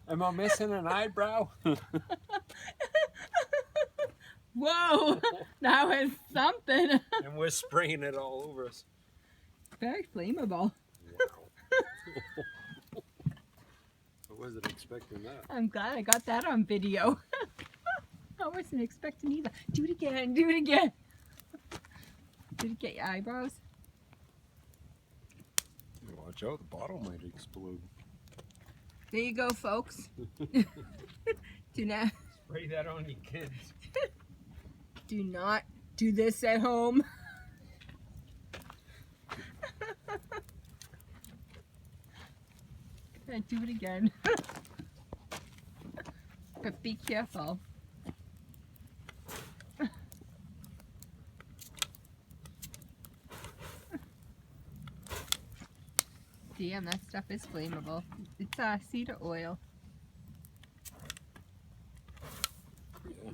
Am I missing an eyebrow? Whoa, that was something. And we're spraying it all over us. Very flammable. Wow. I wasn't expecting that. I'm glad I got that on video. I wasn't expecting either. Do it again, do it again. Did it get your eyebrows? Watch out, the bottle might explode. There you go, folks. Do not Spray that on your kids. do not do this at home. And do it again. But be careful. Damn, that stuff is flammable. It's cedar oil. Yeah.